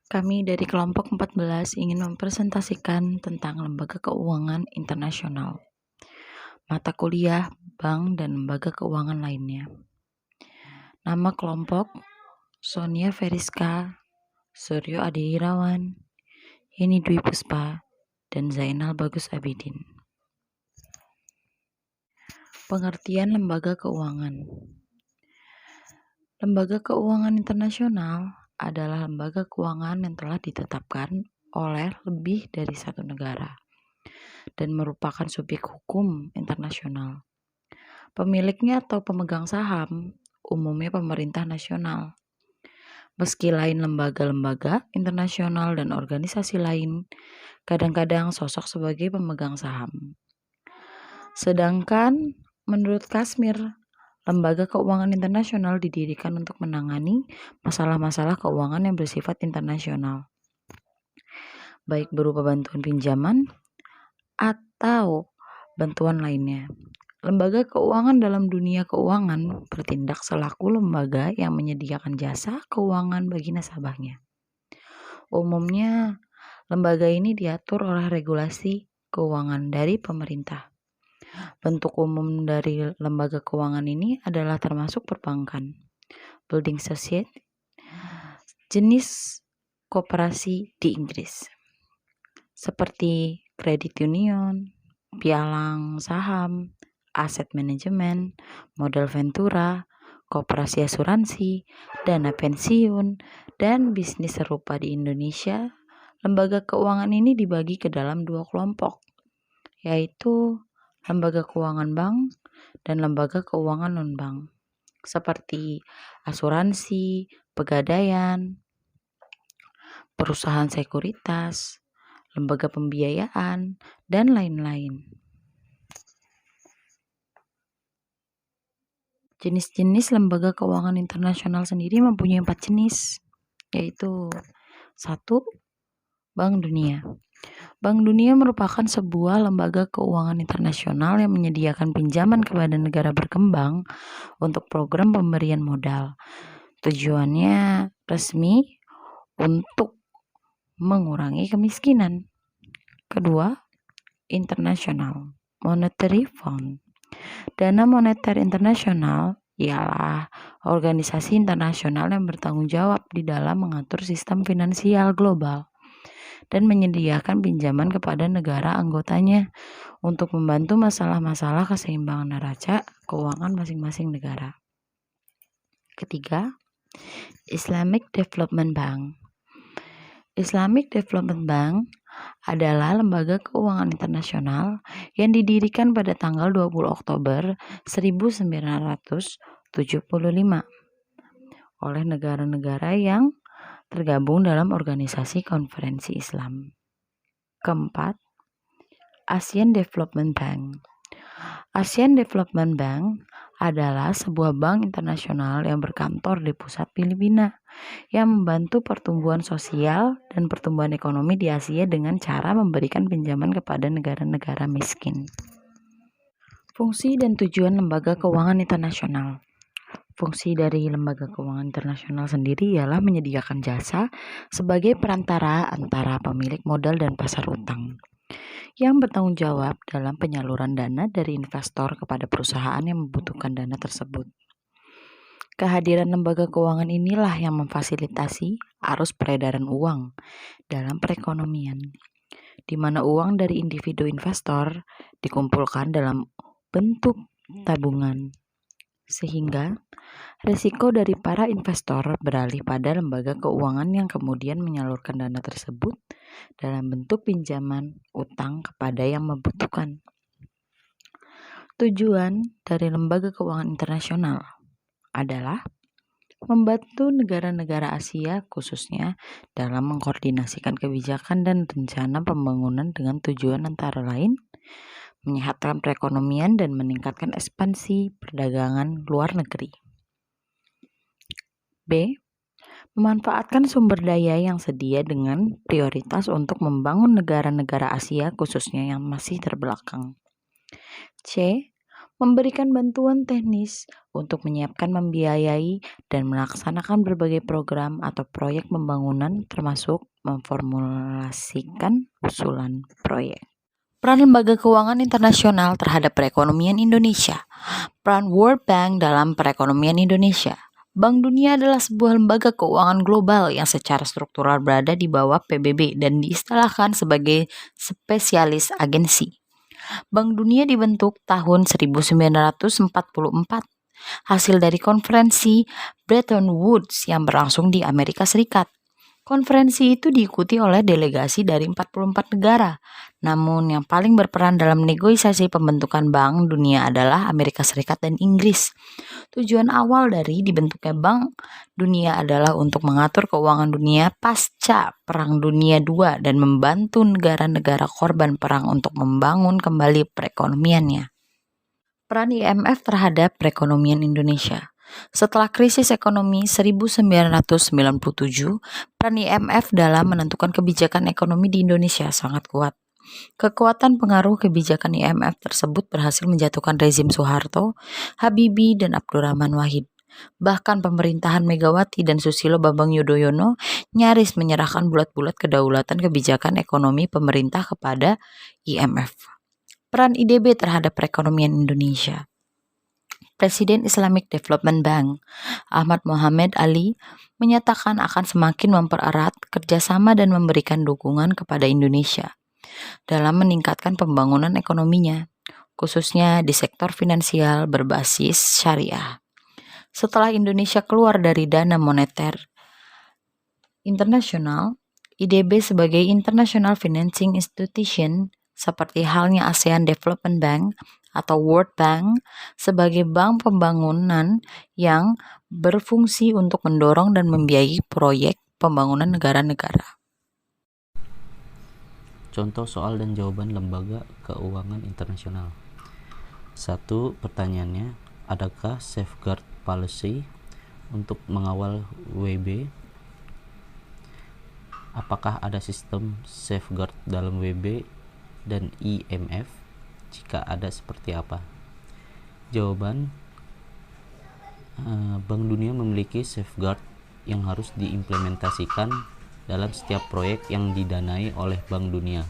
Kami dari kelompok 14 ingin mempresentasikan tentang lembaga keuangan internasional, mata kuliah, bank, dan lembaga keuangan lainnya. Nama kelompok: Sonia Feriska, Suryo Adi Irawan, Yeni Dwi Puspa, dan Zainal Bagus Abidin. Pengertian lembaga keuangan. Lembaga keuangan internasional adalah lembaga keuangan yang telah ditetapkan oleh lebih dari satu negara dan merupakan subjek hukum internasional. Pemiliknya atau pemegang saham umumnya pemerintah nasional. Meski lain lembaga-lembaga internasional dan organisasi lain kadang-kadang sosok sebagai pemegang saham. Sedangkan menurut Kashmir, lembaga keuangan internasional didirikan untuk menangani masalah-masalah keuangan yang bersifat internasional, baik berupa bantuan pinjaman atau bantuan lainnya. Lembaga keuangan dalam dunia keuangan bertindak selaku lembaga yang menyediakan jasa keuangan bagi nasabahnya. Umumnya, lembaga ini diatur oleh regulasi keuangan dari pemerintah. Bentuk umum dari lembaga keuangan ini adalah termasuk perbankan, building society, jenis koperasi di Inggris, seperti kredit union, pialang saham, aset manajemen, modal ventura, koperasi asuransi, dana pensiun, dan bisnis serupa di Indonesia. Lembaga keuangan ini dibagi ke dalam dua kelompok, yaitu lembaga keuangan bank dan lembaga keuangan non-bank, seperti asuransi, pegadaian, perusahaan sekuritas, lembaga pembiayaan, dan lain-lain. Jenis-jenis lembaga keuangan internasional sendiri mempunyai 4 jenis, yaitu 1. Bank Dunia. Bank Dunia merupakan sebuah lembaga keuangan internasional yang menyediakan pinjaman kepada negara berkembang untuk program pemberian modal. Tujuannya resmi untuk mengurangi kemiskinan. Kedua, International Monetary Fund. Dana Moneter Internasional ialah organisasi internasional yang bertanggung jawab di dalam mengatur sistem finansial global dan menyediakan pinjaman kepada negara anggotanya untuk membantu masalah-masalah keseimbangan neraca keuangan masing-masing negara. Ketiga, Islamic Development Bank. Islamic Development Bank adalah lembaga keuangan internasional yang didirikan pada tanggal 20 Oktober 1975 oleh negara-negara yang tergabung dalam organisasi konferensi Islam. Keempat, Asian Development Bank. Asian Development Bank adalah sebuah bank internasional yang berkantor di pusat Filipina yang membantu pertumbuhan sosial dan pertumbuhan ekonomi di Asia dengan cara memberikan pinjaman kepada negara-negara miskin. Fungsi dan tujuan lembaga keuangan internasional. Fungsi dari lembaga keuangan internasional sendiri ialah menyediakan jasa sebagai perantara antara pemilik modal dan pasar utang, yang bertanggung jawab dalam penyaluran dana dari investor kepada perusahaan yang membutuhkan dana tersebut. Kehadiran lembaga keuangan inilah yang memfasilitasi arus peredaran uang dalam perekonomian, di mana uang dari individu investor dikumpulkan dalam bentuk tabungan, sehingga risiko dari para investor beralih pada lembaga keuangan yang kemudian menyalurkan dana tersebut dalam bentuk pinjaman utang kepada yang membutuhkan. Tujuan dari lembaga keuangan internasional adalah membantu negara-negara Asia khususnya dalam mengkoordinasikan kebijakan dan rencana pembangunan dengan tujuan antara lain menyehatkan perekonomian dan meningkatkan ekspansi perdagangan luar negeri. B. Memanfaatkan sumber daya yang sedia dengan prioritas untuk membangun negara-negara Asia khususnya yang masih terbelakang. C. memberikan bantuan teknis untuk menyiapkan, membiayai, dan melaksanakan berbagai program atau proyek pembangunan termasuk memformulasikan usulan proyek. Peran lembaga keuangan internasional terhadap perekonomian Indonesia. Peran World Bank dalam perekonomian Indonesia. Bank Dunia adalah sebuah lembaga keuangan global yang secara struktural berada di bawah PBB dan diistilahkan sebagai spesialis agensi. Bank Dunia dibentuk tahun 1944, hasil dari konferensi Bretton Woods yang berlangsung di Amerika Serikat. Konferensi itu diikuti oleh delegasi dari 44 negara. Namun yang paling berperan dalam negosiasi pembentukan Bank Dunia adalah Amerika Serikat dan Inggris. Tujuan awal dari dibentuknya Bank Dunia adalah untuk mengatur keuangan dunia pasca Perang Dunia II dan membantu negara-negara korban perang untuk membangun kembali perekonomiannya. Peran IMF terhadap perekonomian Indonesia. Setelah krisis ekonomi 1997, peran IMF dalam menentukan kebijakan ekonomi di Indonesia sangat kuat. Kekuatan pengaruh kebijakan IMF tersebut berhasil menjatuhkan rezim Soeharto, Habibie, dan Abdurrahman Wahid. Bahkan pemerintahan Megawati dan Susilo Bambang Yudhoyono nyaris menyerahkan bulat-bulat kedaulatan kebijakan ekonomi pemerintah kepada IMF. Peran IDB terhadap perekonomian Indonesia. Presiden Islamic Development Bank, Ahmad Mohamed Ali, menyatakan akan semakin mempererat kerjasama dan memberikan dukungan kepada Indonesia dalam meningkatkan pembangunan ekonominya, khususnya di sektor finansial berbasis syariah. Setelah Indonesia keluar dari dana moneter internasional, IDB sebagai International Financing Institution seperti halnya ASEAN Development Bank atau World Bank sebagai bank pembangunan yang berfungsi untuk mendorong dan membiayai proyek pembangunan negara-negara. Contoh soal dan jawaban lembaga keuangan internasional. 1. Pertanyaannya, adakah safeguard policy untuk mengawal WB? Apakah ada sistem safeguard dalam WB dan IMF? Jika ada, seperti apa? Jawaban, Bank Dunia memiliki safeguard yang harus diimplementasikan dalam setiap proyek yang didanai oleh Bank Dunia,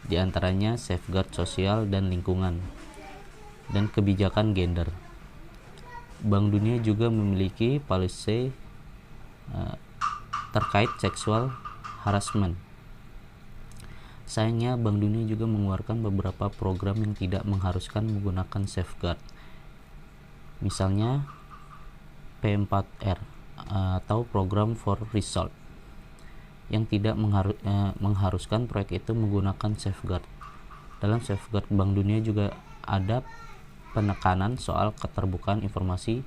di antaranya safeguard sosial dan lingkungan, dan kebijakan gender. Bank Dunia juga memiliki policy terkait seksual harassment. Sayangnya, Bank Dunia juga mengeluarkan beberapa program yang tidak mengharuskan menggunakan safeguard. Misalnya P4R atau Program for Result yang tidak mengharuskan proyek itu menggunakan safeguard. Dalam safeguard Bank Dunia juga ada penekanan soal keterbukaan informasi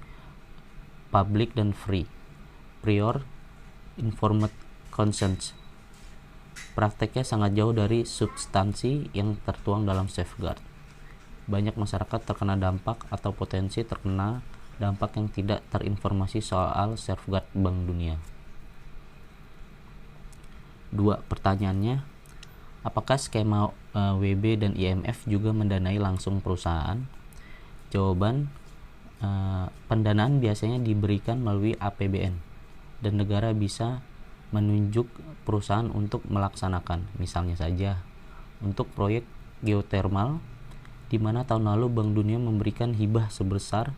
publik dan free, prior informed consent. Prakteknya sangat jauh dari substansi yang tertuang dalam safeguard. Banyak masyarakat terkena dampak atau potensi terkena dampak yang tidak terinformasi soal safeguard Bank Dunia. 2. Pertanyaannya, apakah skema WB dan IMF juga mendanai langsung perusahaan? Jawaban, pendanaan biasanya diberikan melalui APBN dan negara bisa menunjuk perusahaan untuk melaksanakan. Misalnya saja untuk proyek geotermal, di mana tahun lalu Bank Dunia memberikan hibah sebesar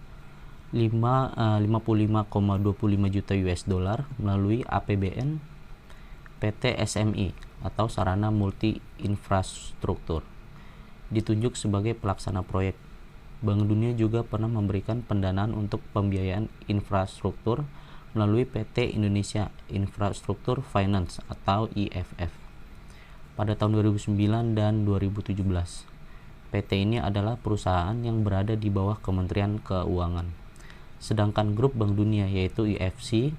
55,25 juta US dollar melalui APBN PT SMI atau Sarana Multi Infrastruktur, ditunjuk sebagai pelaksana proyek. Bank Dunia juga pernah memberikan pendanaan untuk pembiayaan infrastruktur melalui PT Indonesia Infrastructure Finance atau IFF pada tahun 2009 dan 2017. PT ini adalah perusahaan yang berada di bawah Kementerian Keuangan. Sedangkan grup Bank Dunia yaitu IFC,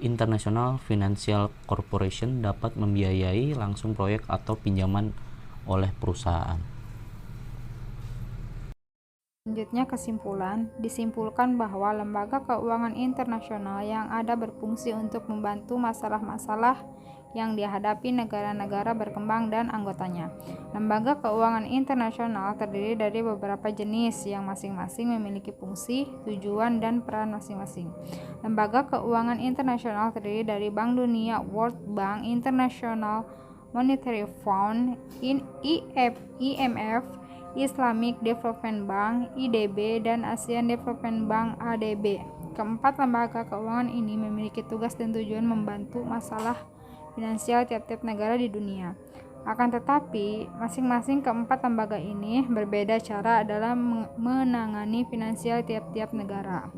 International Financial Corporation, dapat membiayai langsung proyek atau pinjaman oleh perusahaan. Selanjutnya kesimpulan, disimpulkan bahwa lembaga keuangan internasional yang ada berfungsi untuk membantu masalah-masalah yang dihadapi negara-negara berkembang dan anggotanya. Lembaga keuangan internasional terdiri dari beberapa jenis yang masing-masing memiliki fungsi, tujuan, dan peran masing-masing. Lembaga keuangan internasional terdiri dari Bank Dunia, World Bank, International Monetary Fund, IMF, Islamic Development Bank, IDB, dan Asian Development Bank, ADB. Keempat lembaga keuangan ini memiliki tugas dan tujuan membantu masalah finansial tiap-tiap negara di dunia. Akan tetapi, masing-masing keempat lembaga ini berbeda cara dalam menangani finansial tiap-tiap negara.